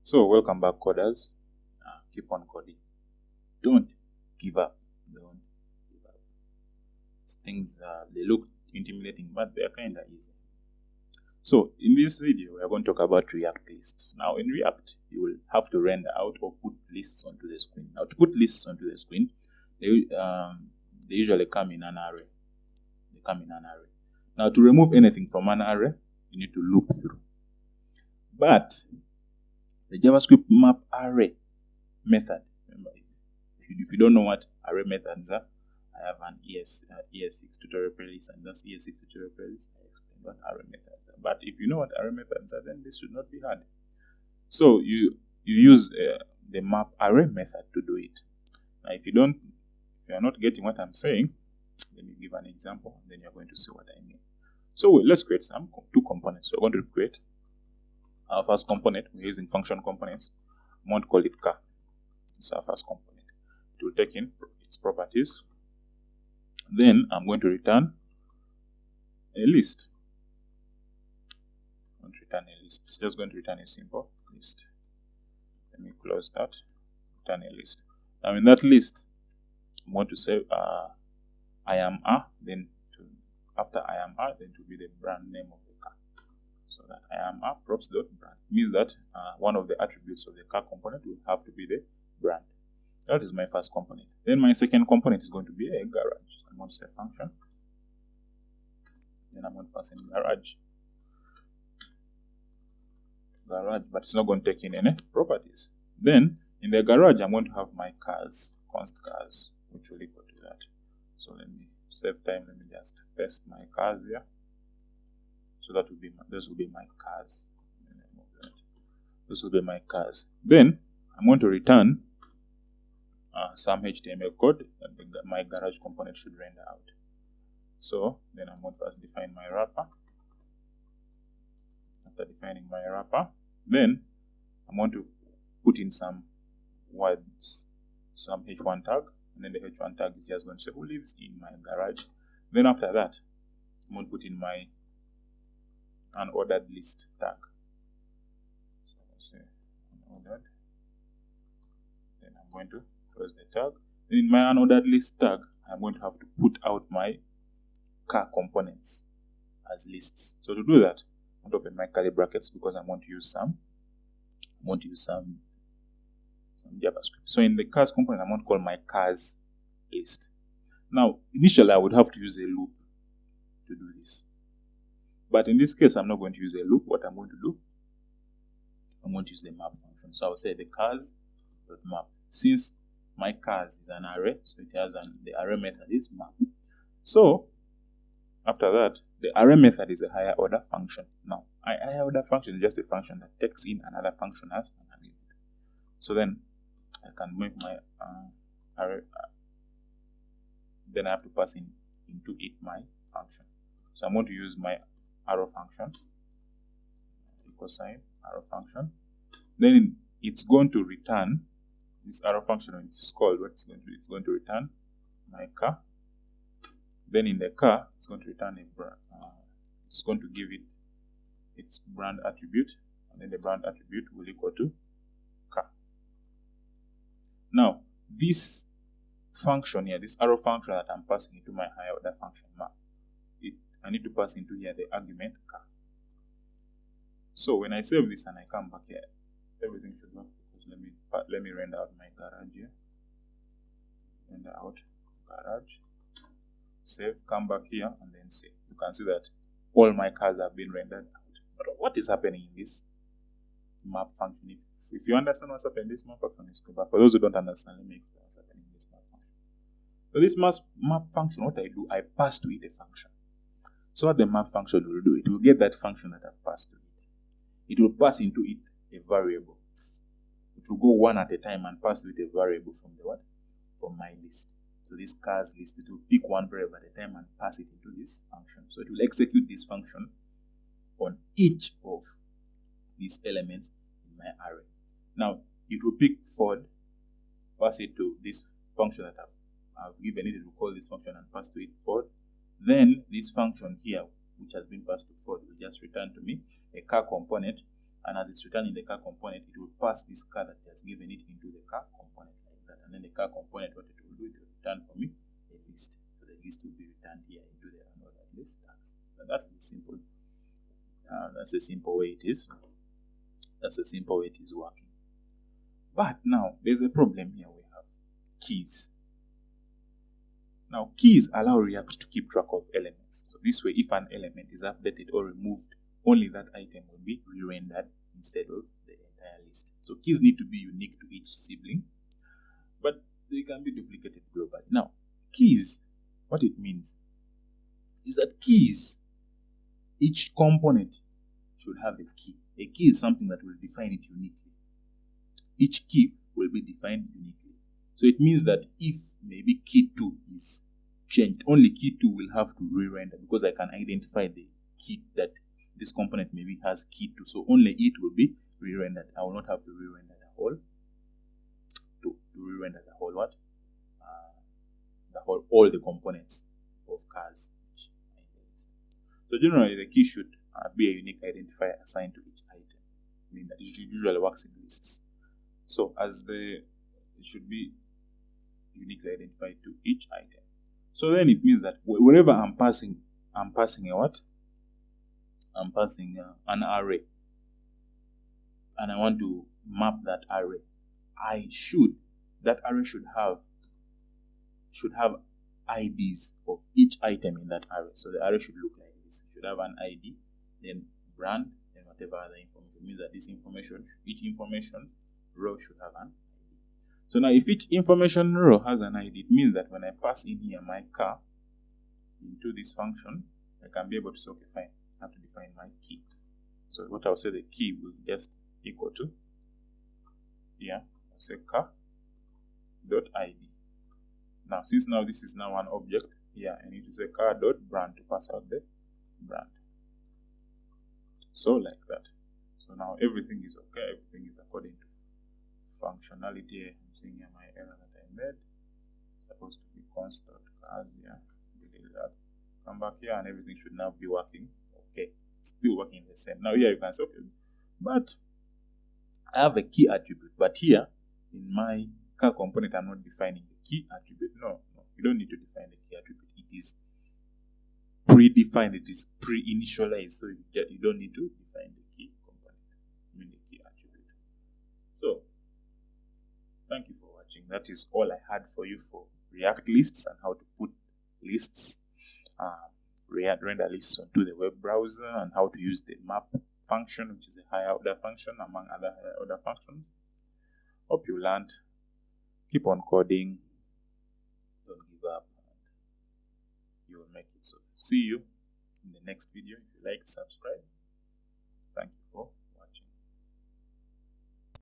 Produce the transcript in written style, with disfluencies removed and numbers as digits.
So, welcome back, coders. Keep on coding. Don't give up. Don't give up. Things they look intimidating, but they are kind of easy. So, in this video, we are going to talk about React lists. Now, in React, you will have to render out or put lists onto the screen. Now, to put lists onto the screen, they usually come in an array. They come in an array. Now, to remove anything from an array, you need to loop through. But the JavaScript map array method, remember, if you don't know what array methods are, I have an ES6 tutorial playlist, and that's ES6 tutorial playlist. I explained what array methods are. But if you know what array methods are, then this should not be hard. So you use the map array method to do it. Now, if you are not getting what I'm saying, let me give an example, and then you're going to see what I mean. So let's create two components. We're going to create our first component. We're using function components. I'm going to call it car. It's our first component. It will take in its properties. Then I'm going to return a list. I'm going to return a list. It's just going to return a simple list. Let me close that. Return a list. Now in that list, I'm going to say I am a. Then after I am a, then to be the brand name of the car. So that I am a props.brand means that one of the attributes of the car component will have to be the brand. That is my first component. Then my second component is going to be a garage. I'm going to say function. Then I'm going to pass in garage, but it's not going to take in any properties. Then in the garage, I'm going to have my cars, const cars, which will equal to that. So let me save time. Let me just paste my cars here. So that will be those will be my cars. This will be my cars. Then I'm going to return some HTML code that my garage component should render out. So then I'm going to first define my wrapper. After defining my wrapper, then I'm going to put in some words, some h1 tag, and then the h1 tag is just going to say who lives in my garage. Then after that, I'm going to put in my unordered list tag. So let's say unordered. Then I'm going to close the tag. Then in my unordered list tag, I'm going to have to put out my car components as lists. So to do that, I'm going to open my curly brackets because I want to use some JavaScript. So in the cars component, I'm going to call my cars list. Now, initially, I would have to use a loop to do this. But in this case, I'm not going to use a loop. What I'm going to do, I'm going to use the map function. So I'll say the cars.map. Since my cars is an array, so it has the array method is map. So after that, the array method is a higher order function. Now, a higher order function is just a function that takes in another function as an argument. So then I can make my array. Then I have to pass into it my function. So I'm going to use my arrow function, equal sign, arrow function. Then it's going to return this arrow function, when it's called, what it's going to do, it's going to return my car. Then in the car, it's going to return a brand. It's going to give it its brand attribute, and then the brand attribute will equal to car. Now, this function here, this arrow function that I'm passing into my higher order function map, I need to pass into here the argument car. So when I save this and I come back here, everything should work. Because let me render out my garage here. Render out garage. Save, come back here, and then save. You can see that all my cars have been rendered out. But what is happening in this map function? If you understand what's happening in this map function, is good. But for those who don't understand, let me explain what's happening in this map function. So this map function, what I do, I pass to it a function. So what the map function will do, it will get that function that I've passed to it. It will pass into it a variable. It will go one at a time and pass to it a variable from the what? From my list. So this cars list, it will pick one variable at a time and pass it into this function. So it will execute this function on each of these elements in my array. Now, it will pick Ford, pass it to this function that I've given it. It will call this function and pass to it Ford. Then this function here, which has been passed to Ford, will just return to me a car component and as it's returned in the car component, it will pass this car that has given it into the car component like that. And then the car component, what it will do, it will return for me a list. So the list will be returned here into the unordered list tags. So that's the simple. That's the simple way it is. That's the simple way it is working. But now there's a problem here. We have keys. Now keys allow React to keep track of elements. So this way, if an element is updated or removed, only that item will be re-rendered instead of the entire list. So keys need to be unique to each sibling, but they can be duplicated globally. Now, keys, what it means is that keys, each component should have a key. A key is something that will define it uniquely. Each key will be defined uniquely. So it means that if maybe key 2 is changed, only key 2 will have to re-render because I can identify the key that this component maybe has key 2. So only it will be re-rendered. I will not have to re-render the whole. To re-render the whole what? All the components of cars. So generally, the key should be a unique identifier assigned to each item. I mean that it usually works in lists. So it should be uniquely identified to each item. So then it means that whenever I'm passing a what? I'm passing an array, and I want to map that array. That array should have IDs of each item in that array. So the array should look like this. It should have an ID, then brand, and whatever other information. It means that each information row should have an ID. So now if each information row has an ID, it means that when I pass in here my car into this function, I can be able to say, okay, fine, I have to define my key. So what I'll say, the key will just equal to, here, I'll say car.id. Now, since now this is now an object, here I need to say car.brand to pass out the brand. So like that. So now everything is okay, everything is according to functionality. I'm seeing here my error that I made. It's supposed to be const.cars here. Delete that. Come back here and everything should now be working. Okay, it's still working the same. Now here you can say, okay, but I have a key attribute, but here in my car component I'm not defining the key attribute. No, you don't need to define the key attribute. It is predefined, it is pre-initialized, so you don't need to define the key component, I mean the key attribute. So thank you for watching. That is all I had for you for React lists and how to put lists, render lists onto the web browser, and how to use the map function, which is a higher order function among other higher order functions. Hope you learned. Keep on coding. Don't give up. You will make it. So see you in the next video. If you like, subscribe.